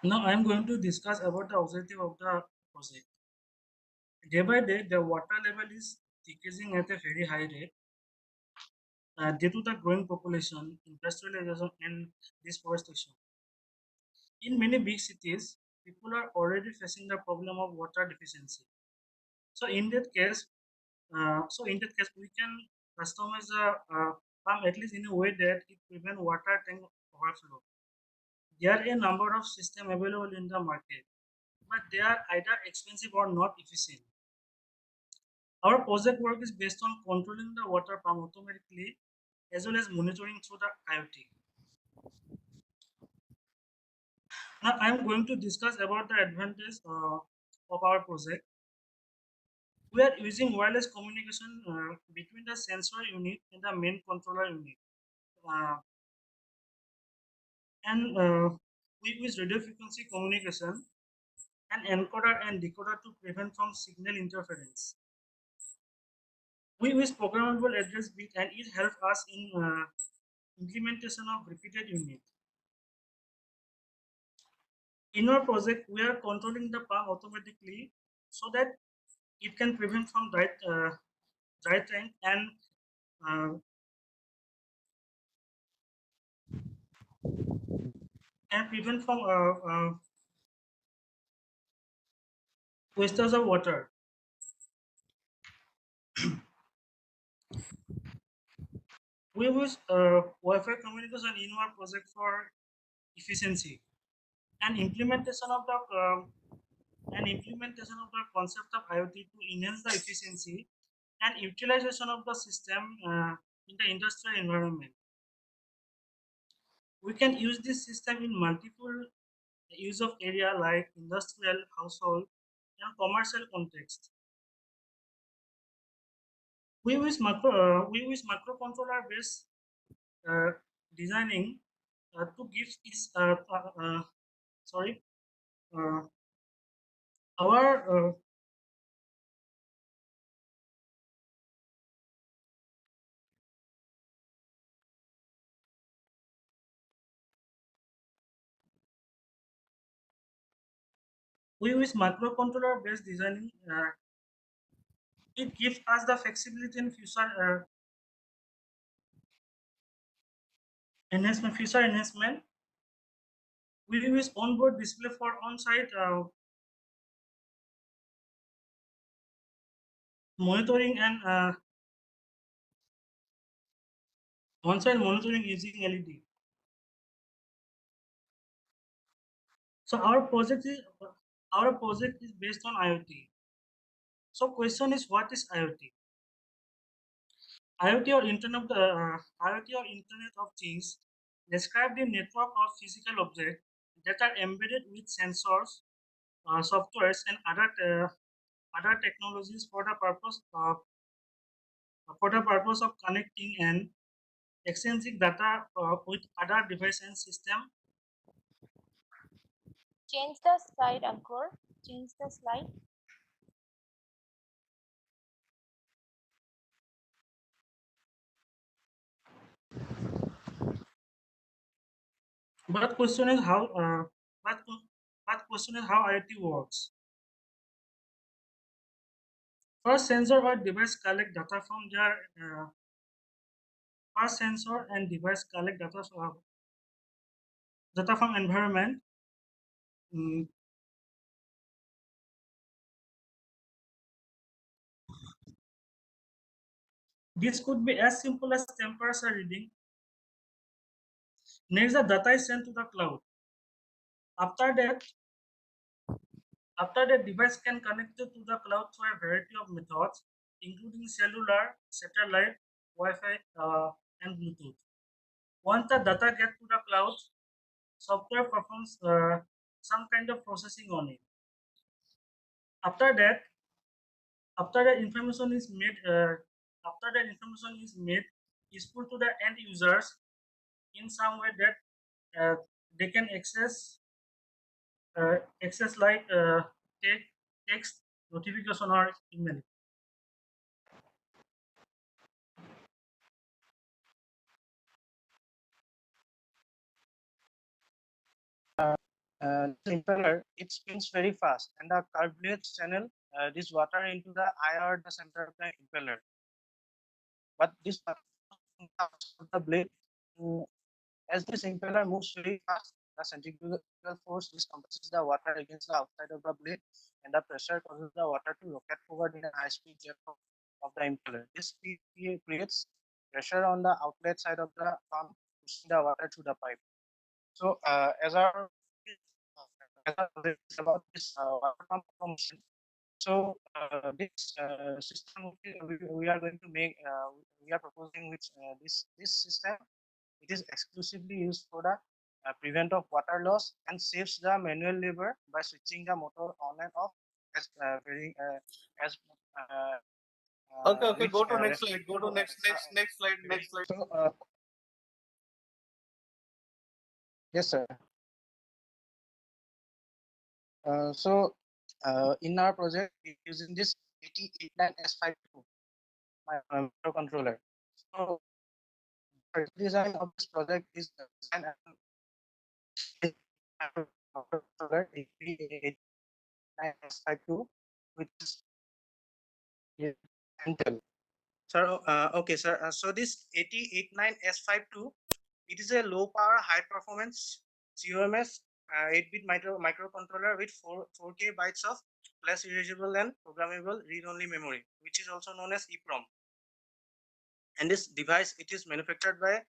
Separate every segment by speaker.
Speaker 1: Now I am going to discuss about the objective of the project. Day by day, the water level is decreasing at a very high rate due to the growing population, industrialization, and deforestation. In many big cities, people are already facing the problem of water deficiency. So in that case, we can customize the pump at least in a way that it prevent water tank overflow. There are a number of systems available in the market, but they are either expensive or not efficient. Our project work is based on controlling the water pump automatically as well as monitoring through the IoT. Now I am going to discuss about the advantage of our project. We are using wireless communication between the sensor unit and the main controller unit. Uh, and we use radio frequency communication and encoder and decoder to prevent from signal interference. We use programmable address bit and it helps us in implementation of repeated unit. In our project, we are controlling the pump automatically so that it can prevent from dry tank uh, and prevent from wastage of water. We use Wi-Fi communication in our project for efficiency and implementation of the concept of IoT to enhance the efficiency and utilization of the system in the industrial environment. We can use this system in multiple use of area like industrial, household, and commercial context. We use microcontroller based uh, designing to give is sorry uh, our we use microcontroller based designing. It gives us the flexibility in future enhancement. We use onboard display for on-site monitoring and on-site monitoring using LED. So our project is based on IoT. So question is, what is IoT? IoT or Internet of Things describe the network of physical objects that are embedded with sensors, softwares, and other technologies for the purpose of connecting and exchanging data with other devices and system.
Speaker 2: Change the slide, Ankur. Change the slide.
Speaker 1: But question is how but, but question is how IoT works. First, sensor or device collect data from their first sensor and device collect data from environment. Mm, this could be as simple as temperature reading. Next, the data is sent to the cloud. After that, the device can connect it to the cloud through a variety of methods, including cellular, satellite, Wi-Fi, and Bluetooth. Once the data get to the cloud, software performs some kind of processing on it. After that, after that information is made, after that information is made, is put to the end users in some way that they can access like text, notification, or email.
Speaker 3: this impeller, it spins very fast, and the curved blades channel this water into the eye or the center of the impeller. But this water flows from the outside of the blade. mm, As this impeller moves very fast, the centrifugal force this compresses the water against the outside of the blade, and the pressure causes the water to rocket forward in a high speed jet of the impeller. This speed creates pressure on the outlet side of the pump, pushing the water through the pipe. So, as our project is about this water pump automation, so this system we are going to make, we are proposing which this system. It is exclusively used for the prevent of water loss and saves the manual labor by switching the motor on and off as very as
Speaker 4: Okay,
Speaker 3: which
Speaker 4: go to next
Speaker 3: refer
Speaker 4: slide. Go
Speaker 3: to
Speaker 4: to next slide, next slide.
Speaker 3: so yes sir. So in our project we're using this 8089S52 microcontroller. So the design of this project is design and microcontroller 8089S52, which is Intel. So okay sir, so this 8089S52, it is a low power high performance COMS 8-bit microcontroller with 4K bytes of flash erasable and programmable read-only memory, which is also known as EEPROM. And this device, it is manufactured by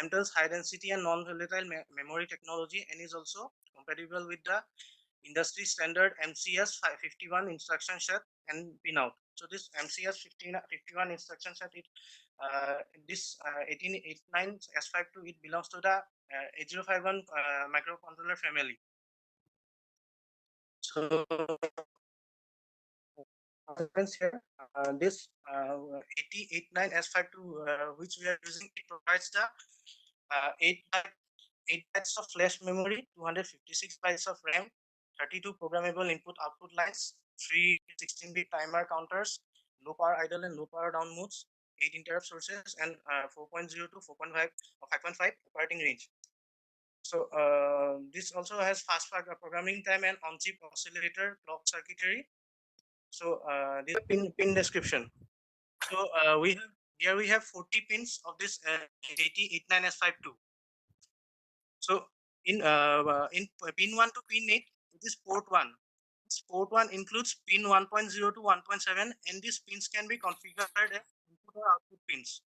Speaker 3: Intel's high density and non-volatile memory technology, and is also compatible with the industry standard MCS 51 instruction set and pinout. So this MCS 51 instruction set, this 1889 S52, it belongs to the 8051 microcontroller family. So happens here, this 8089 S52 which we are using, it provides the 8 bytes of flash memory, 256 bytes of RAM, 32 programmable input-output lines, 3 16-bit timer counters, low power idle and low power down modes, 8 interrupt sources, and 4.0 to 4.5 or 5.5 operating range. So this also has fast programming time and on-chip oscillator clock circuitry. So this pin description. So we have 40 pins of this 8089S52. So in pin 1 to pin 8, it is port 1. This port 1 includes pin 1.0 to 1.7, and these pins can be configured as input or output pins.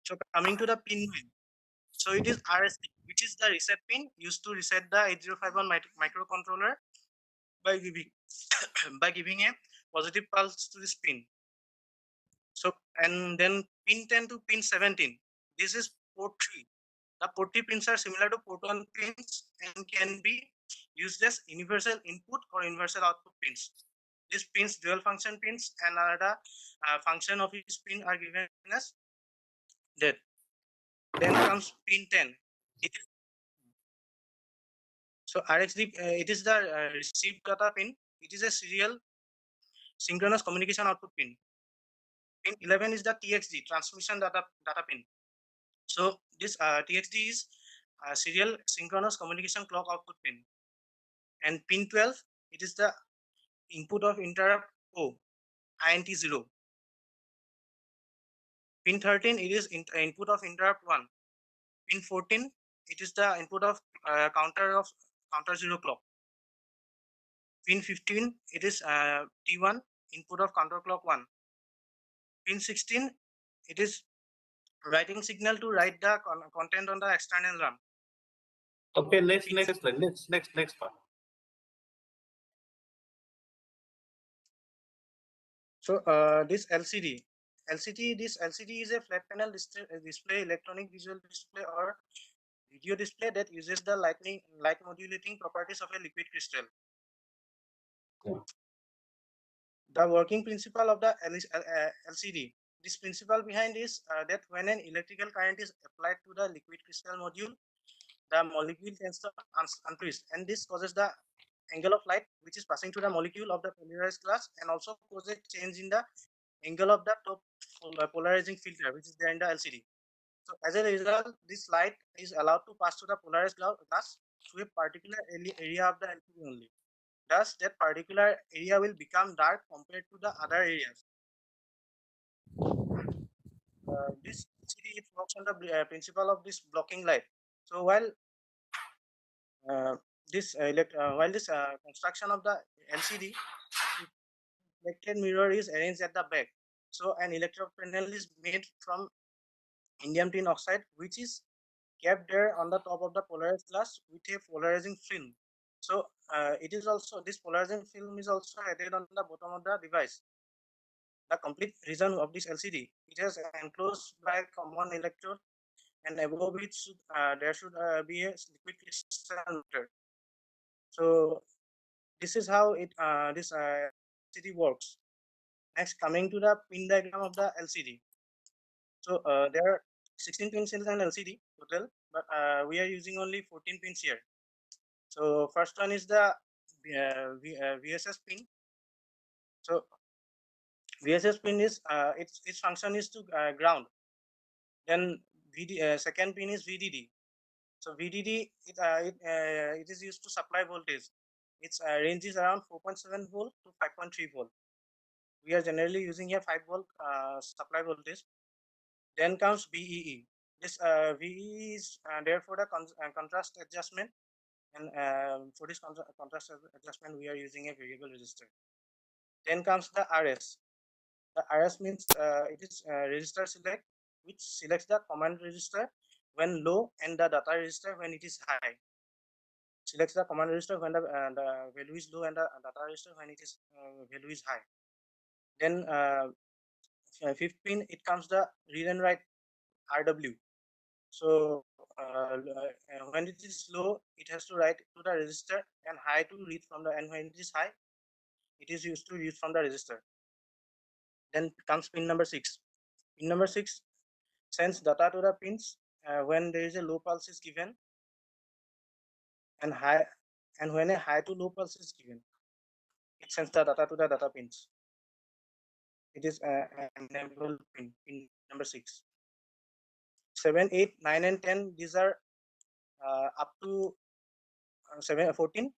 Speaker 3: So coming to the pin 9, so it is RST, which is the reset pin used to reset the 8051 microcontroller by giving by giving a positive pulse to this pin. So and then pin 10 to pin 17, this is port 3. The port 3 pins are similar to port 1 pins and can be used as universal input or universal output pins. These pins, dual function pins, and another function of each pin are given as that. Then comes pin 10. It is so RxD. It is the receive data pin. It is a serial synchronous communication output pin. Pin 11 is the TXD, transmission data pin. So this TXD is serial synchronous communication clock output pin. And pin 12, it is the input of interrupt O, INT 0. Pin 13, it is input of interrupt 1. Pin 14, it is the input of counter 0 clock. Pin 15, it is T1, input of counter clock 1. Pin 16, it is writing signal to write the content on the external RAM.
Speaker 4: Okay, next part.
Speaker 3: So this LCD, this LCD is a flat panel display, electronic visual display or video display that uses the light modulating properties of a liquid crystal.
Speaker 4: Yeah.
Speaker 3: The working principle of the LCD. This principle behind is that when an electrical current is applied to the liquid crystal module, the molecule tends to untwist, and this causes the angle of light which is passing through the molecule of the polarized glass, and also causes a change in the angle of the top polarizing filter which is there in the LCD. So as a result, this light is allowed to pass through the polarized glass to a particular area of the LCD only. Thus, that particular area will become dark compared to the other areas. This LCD it works on the principle of this blocking light. So while this construction of the LCD, reflected mirror is arranged at the back. So an electrode panel is made from indium tin oxide, which is kept there on the top of the polarized glass with a polarizing film. So it is also this polarizing film is also added on the bottom of the device. The complete region of this LCD it is enclosed by a common electrode, and above it there should be a liquid crystal meter. So this is how this LCD works. Next, coming to the pin diagram of the LCD. So there are 16 pins in an LCD total, but we are using only 14 pins here. So first one is the VSS pin. So VSS pin is its function is to ground. Then second pin is VDD. So VDD it is used to supply voltage. Its range is around 4.7 volt to 5.3 volt. We are generally using a 5 volt supply voltage. Then comes BEE. This VEE is therefore the contrast adjustment, and for this contrast adjustment we are using a variable resistor. Then comes the RS. The RS means it is register select, which selects the command register when low and the data register when it is high. Selects the command register when the value is low and the data register when it is value is high. Then fifth pin it comes the read and write RW. So when it is low, it has to write to the register, and high to read from the, and when it is high, it is used to read from the register. Then comes pin number 6. Pin number 6 sends data to the pins when there is a low pulse is given, and when a high to low pulse is given, it sends the data to the data pins. It is enable pin number 6. 7, 8, 9, and 10. These are up to 14.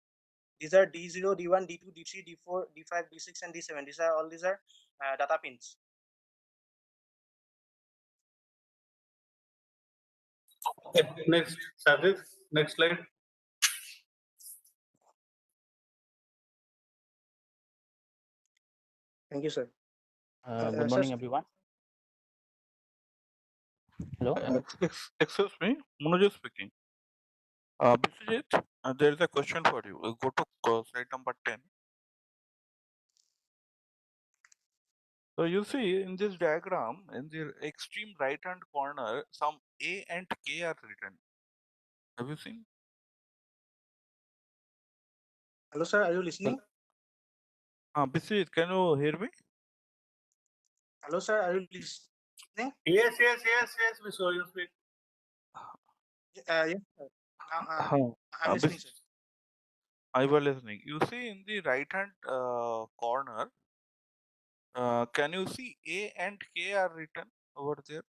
Speaker 3: These are D0, D1, D2, D3, D4, D5, D6, and D7. These are data pins.
Speaker 4: Okay, next, Sajid, next slide.
Speaker 3: Thank you, sir.
Speaker 5: Good morning, everyone. Hello.
Speaker 6: Excuse me, Manoj speaking. Biswajit, there is a question for you. Go to slide number 10. So you see in this diagram, in the extreme right hand corner, some A and K are written. Have you seen?
Speaker 3: Hello, sir. Are you listening?
Speaker 6: Biswajit, can you hear me?
Speaker 3: Hello, sir. Are you listening?
Speaker 4: Yes, we saw you speak.
Speaker 3: Yes, sir. I'm listening, sir.
Speaker 6: I was listening. You see in the right hand corner, can you see A and K are written over there?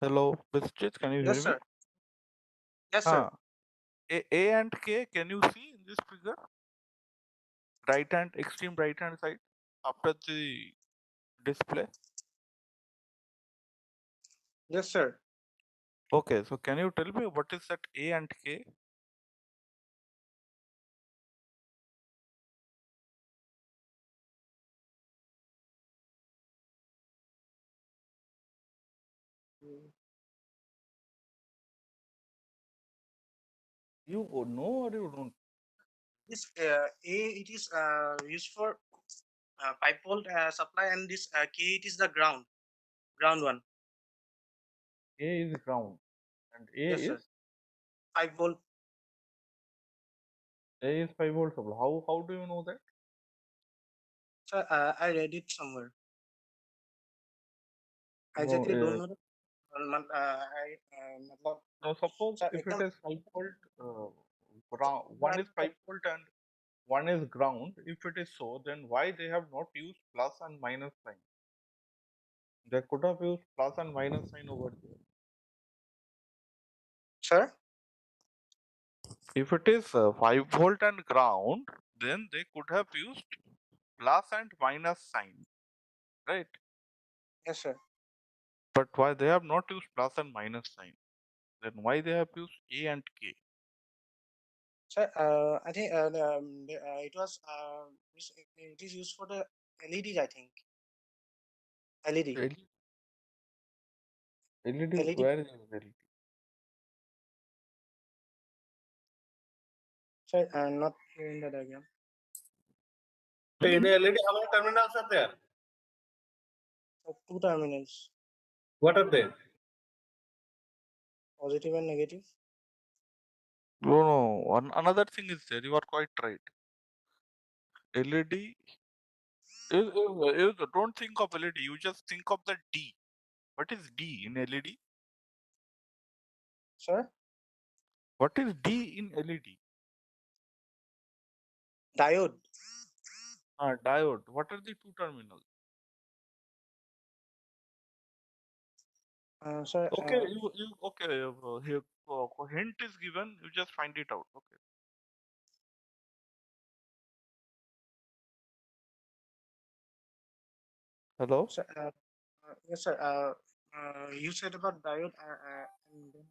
Speaker 6: Hello, Biswajit, can you
Speaker 3: Yes,
Speaker 6: hear
Speaker 3: sir.
Speaker 6: me?
Speaker 3: Yes, sir.
Speaker 6: A and K, can you see in this figure? Right hand, extreme right hand side after the display.
Speaker 3: Yes, sir.
Speaker 6: Okay, so can you tell me what is that A and K? You know or you don't?
Speaker 3: This A it is used for 5 volt supply, and this K it is the ground one.
Speaker 6: A is ground and A
Speaker 3: Yes,
Speaker 6: is
Speaker 3: sir. 5 volt.
Speaker 6: A is 5 volt supply. How do you know that?
Speaker 3: Sir, I read it somewhere. I
Speaker 6: No,
Speaker 3: exactly don't know.
Speaker 6: no, suppose
Speaker 3: Sir,
Speaker 6: if it
Speaker 3: ekdam-
Speaker 6: is 5 volt, one is 5 volt and one is ground. If it is so, then why they have not used plus and minus sign? They could have used plus and minus sign over there.
Speaker 3: Sir?
Speaker 6: If it is 5 volt and ground, then they could have used plus and minus sign, right?
Speaker 3: Yes, sir.
Speaker 6: But why they have not used plus and minus sign? Then why they have used A and K?
Speaker 3: Sir, I think it was it is used for the LEDs, I think. LED.
Speaker 6: LED,
Speaker 3: LED.
Speaker 6: where is LED?
Speaker 3: Sir, not here in the diagram.
Speaker 4: In the LED, how many terminals are there?
Speaker 3: So 2 terminals,
Speaker 4: What are they?
Speaker 3: positive and negative.
Speaker 6: No, no. Another thing is there. You are quite right. LED. Don't think of LED. You just think of the D. What is D in LED?
Speaker 3: Sir?
Speaker 6: What is D in LED?
Speaker 3: Diode.
Speaker 6: Diode. What are the two terminals?
Speaker 3: Sir,
Speaker 6: Okay, here hint is given. You just find it out. Okay. Hello.
Speaker 3: sir yes, sir. You said about diode and then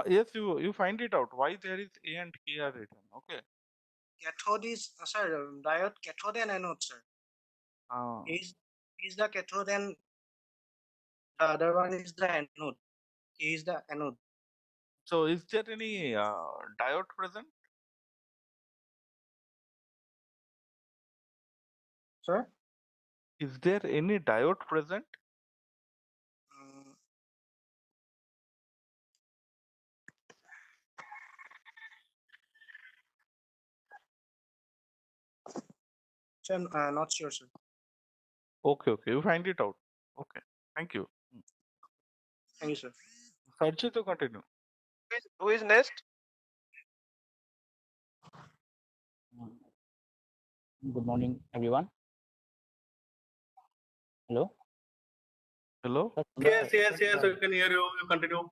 Speaker 6: Yes, you find it out. Why there is A and K are written. Okay.
Speaker 3: cathode is sir, diode cathode and anode, sir.
Speaker 6: Uh,
Speaker 3: Is the cathode and the other one is the anode. He is the anode.
Speaker 6: so is there any diode present?
Speaker 3: Sir?
Speaker 6: Is there any diode present?
Speaker 3: Sir, not sure, sir.
Speaker 6: Okay, you find it out. Okay, thank you.
Speaker 3: Thank you, sir.
Speaker 6: Sarchi to continue.
Speaker 3: Who is next?
Speaker 5: Good morning, everyone. Hello.
Speaker 6: Hello.
Speaker 4: Yes, we can hear you. You continue.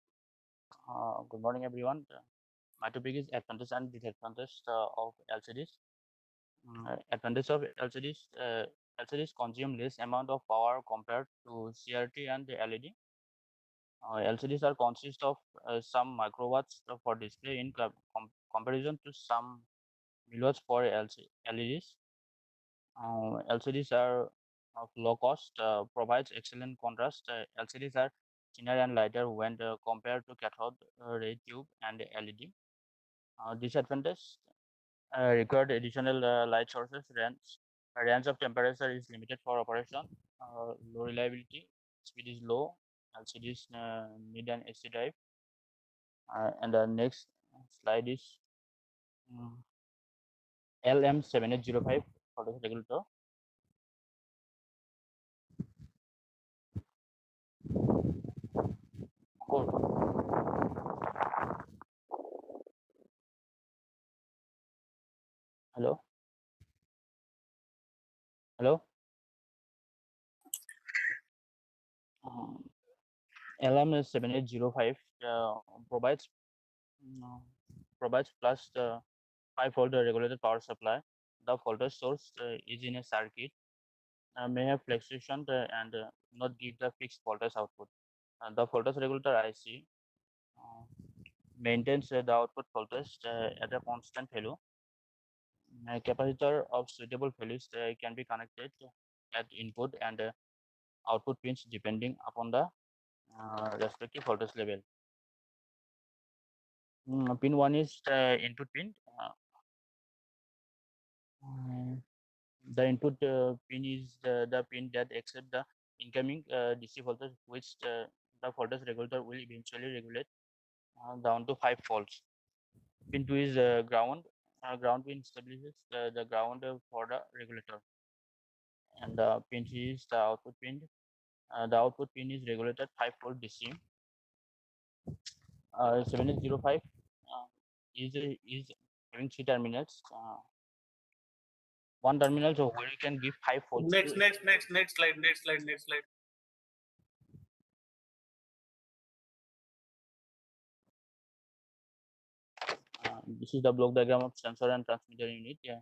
Speaker 5: Good morning, everyone. My topic is advantage and disadvantage of LCDs. Advantage of LCDs. LCDs consume less amount of power compared to CRT and the LED. LCDs are consist of some microwatts for display in comparison to some milliwatts for LEDs. LCDs are of low cost, provides excellent contrast. LCDs are thinner and lighter when compared to cathode ray tube and LED. Disadvantage required additional light sources. Range of temperature is limited for operation. Low reliability, speed is low. LCDs need an AC drive. And the next slide is LM7805 photo regulator. Cool. Hello. Hello. LM7805 provides plus 5-volt regulated power supply. The voltage source is in a circuit, may have fluctuation and not give the fixed voltage output. The voltage regulator IC maintains the output voltage at a constant value. A capacitor of suitable values can be connected at input and output pins depending upon the respective voltage level. Pin 1 is input pin. The input pin is the pin that accepts the incoming DC voltage, which the voltage regulator will eventually regulate down to 5 volts. Pin 2 is ground. Ground pin stabilizes the ground for the regulator. And pin 3 is the output pin. The output pin is regulated 5 volt DC. 7805 is having 3 terminals. One terminal so where you can give 5 volts.
Speaker 4: Next slide.
Speaker 5: This is the block diagram of sensor and transmitter unit. Yeah.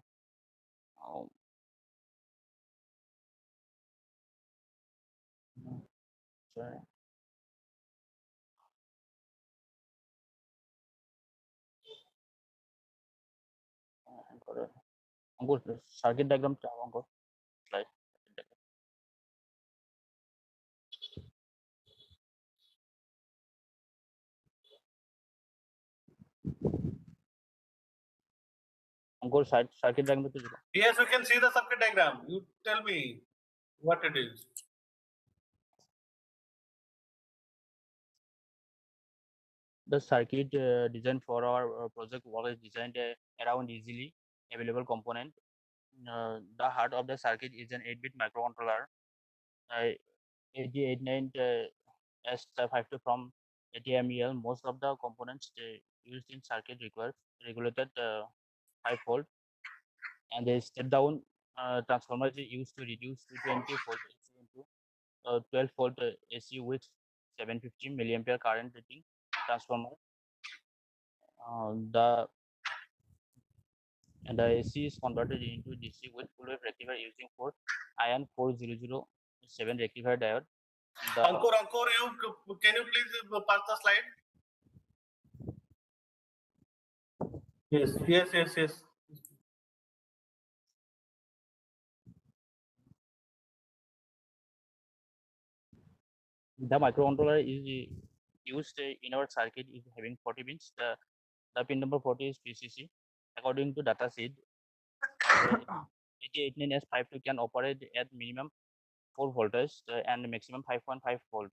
Speaker 5: Sorry. Circuit diagram slide. Circuit diagram.
Speaker 4: Yes, we can see the circuit diagram. You tell me what it is.
Speaker 5: The circuit design for our project was designed around easily available component. The heart of the circuit is an 8-bit microcontroller, 8089 S52 from ATMEL. Most of the components used in circuit requires regulated 5-volt, and the step down transformer is used to reduce 220 volt AC into 12 volt AC with 750 milliampere current rating transformer. The AC is converted into DC with full wave rectifier using 4 ion 4007 rectifier diode.
Speaker 4: Ankur, can you please pass the slide? Yes.
Speaker 5: The microcontroller is used in our circuit is having 40 pins. The pin number 40 is PCC. According to datasheet, 8089S52 can operate at minimum 4 voltage and maximum 5.5 volt.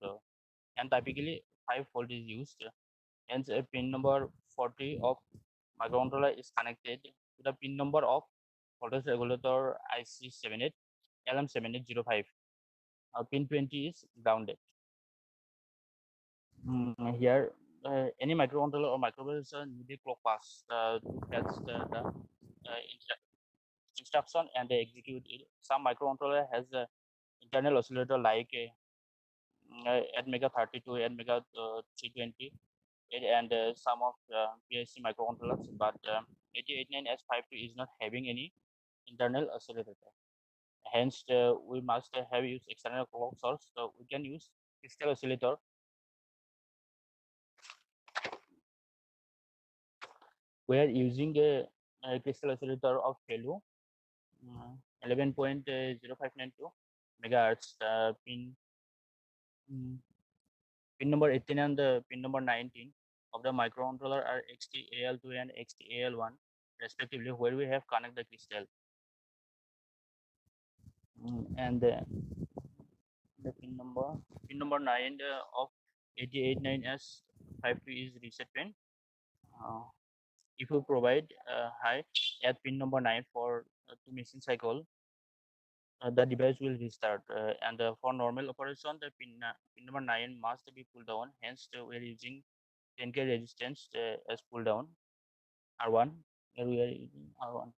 Speaker 5: And typically 5 volt is used. Hence, a pin number 40 of microcontroller is connected to the pin number of voltage regulator IC78 LM7805. Pin 20 is grounded. Here, any microcontroller or microprocessor need a clock pass to catch the instruction and they execute it. Some microcontroller has a internal oscillator like at mega 32, at mega 320, and some of BBEC microcontrollers, but 8089S52 is not having any internal oscillator. Hence, we must have used external clock source. So we can use crystal oscillator. We are using a crystal oscillator of value 11.0592 megahertz. Pin number 18 and pin number 19 of the microcontroller are XTAL2 and XTAL1 respectively, where we have connect the crystal. And the pin number 9 of 8089S52 is reset pin. If you provide high at pin number 9 for 2 machine cycle, the device will restart. And for normal operation, the pin number 9 must be pulled down. Hence, we are using 10K resistance as pull down R1. Here we are using R1.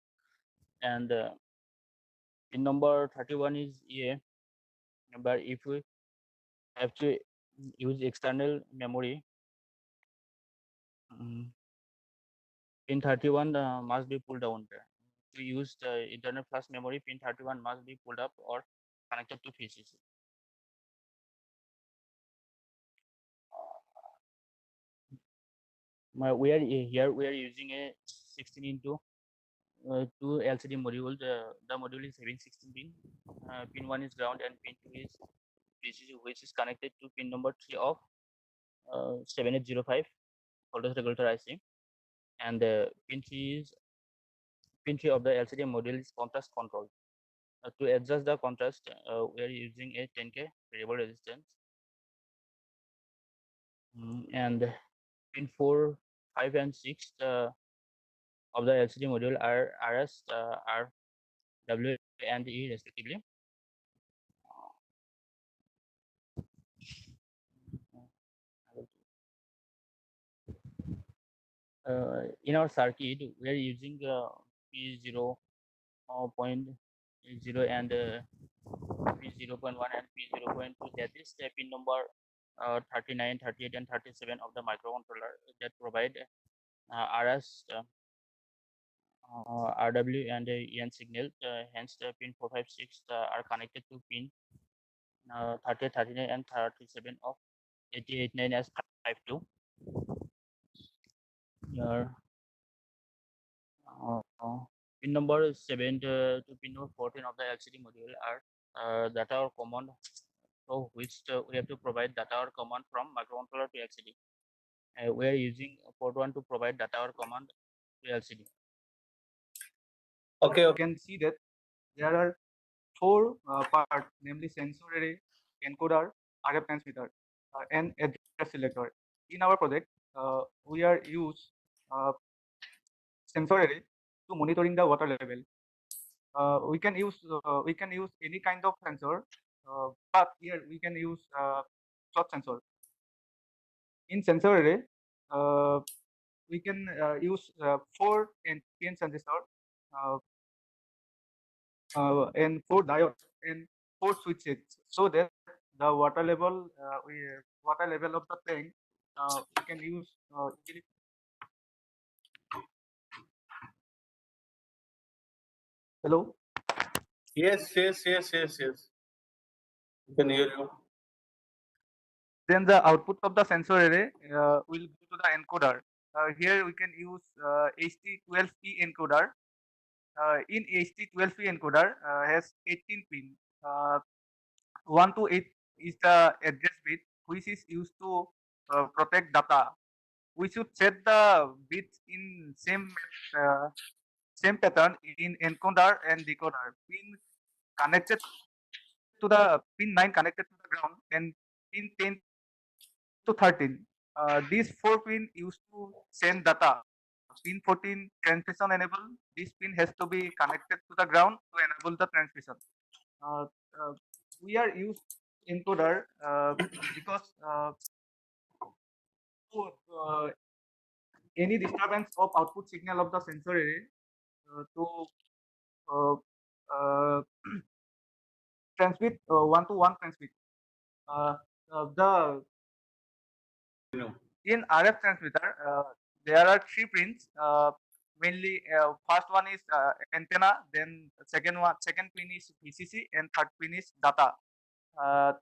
Speaker 5: And pin number 31 is EA. But if we have to use external memory, pin 31 must be pulled down. To use the internal flash memory, pin 31 must be pulled up or connected to PCC. We are using a 16 into 2 LCD module. The module is having 16 pin. Pin 1 is ground and pin 2 is PCC, which is connected to pin number 3 of 7805 voltage regulator IC. And pin 3 of the LCD module is contrast control. To adjust the contrast, we are using a 10K variable resistance. And pin 4, 5, and 6 of the LCD module are RS, R, W, and E respectively. In our circuit, we are using P0.0 and P0.1 and P0.2. That is the pin number 39, 38, and 37 of the microcontroller that provide RS RW and EN signal. Hence, the pin 456 are connected to pin 30, 39, and 37 of 8089S52. Here, pin number 7 to pin number 14 of the LCD module are data or command, so which we have to provide data or command from microcontroller to LCD. We are using port 1 to provide data or command to LCD.
Speaker 4: Okay,
Speaker 7: You can see that there are four parts, namely sensor array, encoder, RF transmitter, and address selector. In our project, we are use sensor array to monitoring the water level. We can use any kind of sensor, but here we can use shot sensor. In sensor array, we can use 4 and 10 transistor uh, and 4 diode and 4 switches, so that the water level of the tank we can use easily. Hello.
Speaker 4: yes. You can hear you.
Speaker 7: Then the output of the sensor array will go to the encoder. Here we can use HT12P encoder. In HT12P encoder has 18 pin. 1 to 8 is the address bit, which is used to protect data. We should set the bits in same pattern in encoder and decoder. Pin connected to the pin 9 connected to the ground, and pin 10 to 13. These 4 pin used to send data. Pin 14 transmission enable. This pin has to be connected to the ground to enable the transmission. Uh, uh, we are used encoder because to, any disturbance of output signal of the sensor array to uh, uh, transmit one-to-one transmit. The
Speaker 4: No.
Speaker 7: In RF transmitter, there are 3 pins. Mainly, first one is antenna. Then second pin is VCC, and third pin is data. Uh,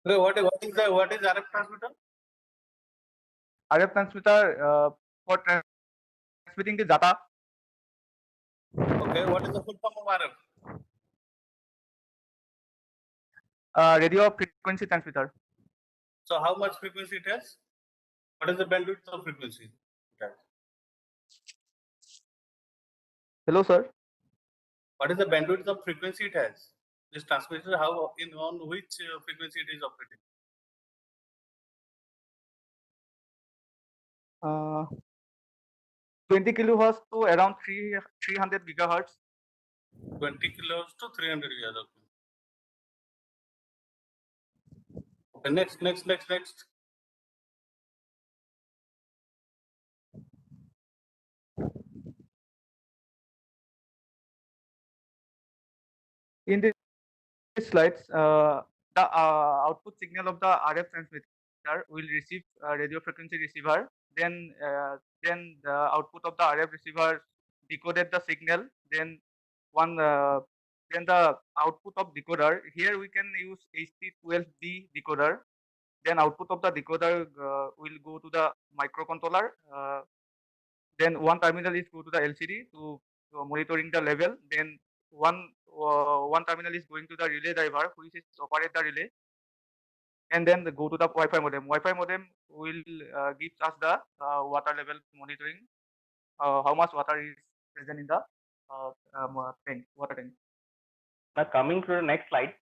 Speaker 4: Okay, what is RF transmitter?
Speaker 7: RF transmitter for transmitting the data.
Speaker 4: Okay, what is the full form of RF?
Speaker 7: Radio frequency transmitter.
Speaker 4: So how much frequency it has? What is the bandwidth of frequency it has?
Speaker 7: Hello, sir.
Speaker 4: What is the bandwidth of frequency it has? This transmitter, on which frequency it is operating?
Speaker 7: 20 kilohertz to around 300 gigahertz.
Speaker 4: 20 kilohertz to 300 gigahertz. Okay, next.
Speaker 7: In this slides, the output signal of the RF transmitter will receive radio frequency receiver. Then the output of the RF receiver decoded the signal. Then the output of decoder. Here we can use HT12D decoder. Then output of the decoder will go to the microcontroller. Then one terminal is go to the LCD to monitoring the level. Then one terminal is going to the relay driver, which is operate the relay, and then go to the Wi-Fi modem. Wi-Fi modem will give us the water level monitoring, how much water is present in the water tank.
Speaker 8: Now coming to the next slide,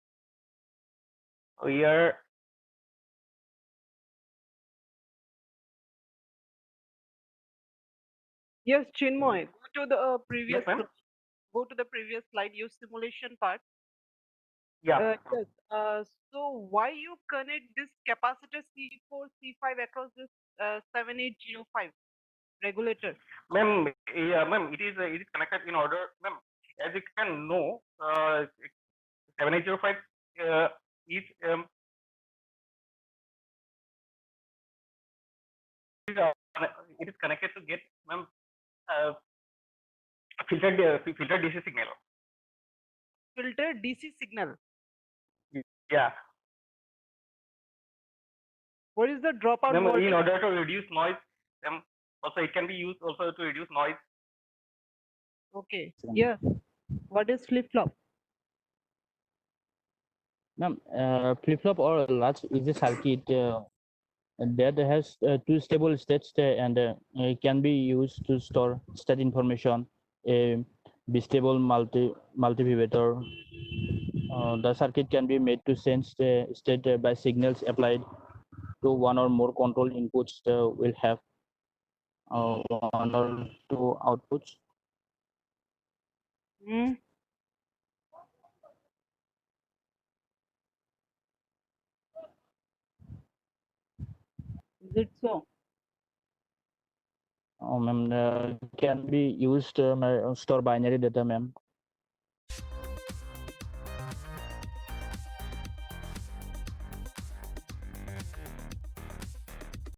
Speaker 8: we are
Speaker 9: Yes, Chinmoy, go to the previous
Speaker 8: ma'am.
Speaker 9: go to the previous slide, your simulation part.
Speaker 8: Yeah.
Speaker 9: Yes. So why you connect this capacitor C4, C5 across this 7805 regulator?
Speaker 8: Ma'am, yeah, ma'am, it is connected in order, ma'am. As you can know, 7805 is it is connected to get, ma'am, filtered DC signal.
Speaker 9: Filter DC signal.
Speaker 8: Yeah.
Speaker 9: What is the dropout
Speaker 8: Ma'am,
Speaker 9: voltage?
Speaker 8: in order to reduce noise, also it can be used also to reduce noise.
Speaker 9: Okay. Yeah. What is flip flop?
Speaker 5: Ma'am, flip-flop or large easy circuit that has two stable states and it can be used to store state information. A bistable multivibrator. The circuit can be made to sense the state by signals applied to one or more control inputs will have one or two outputs.
Speaker 9: Hmm. Is it so?
Speaker 5: Ma'am, can be used store binary data, ma'am.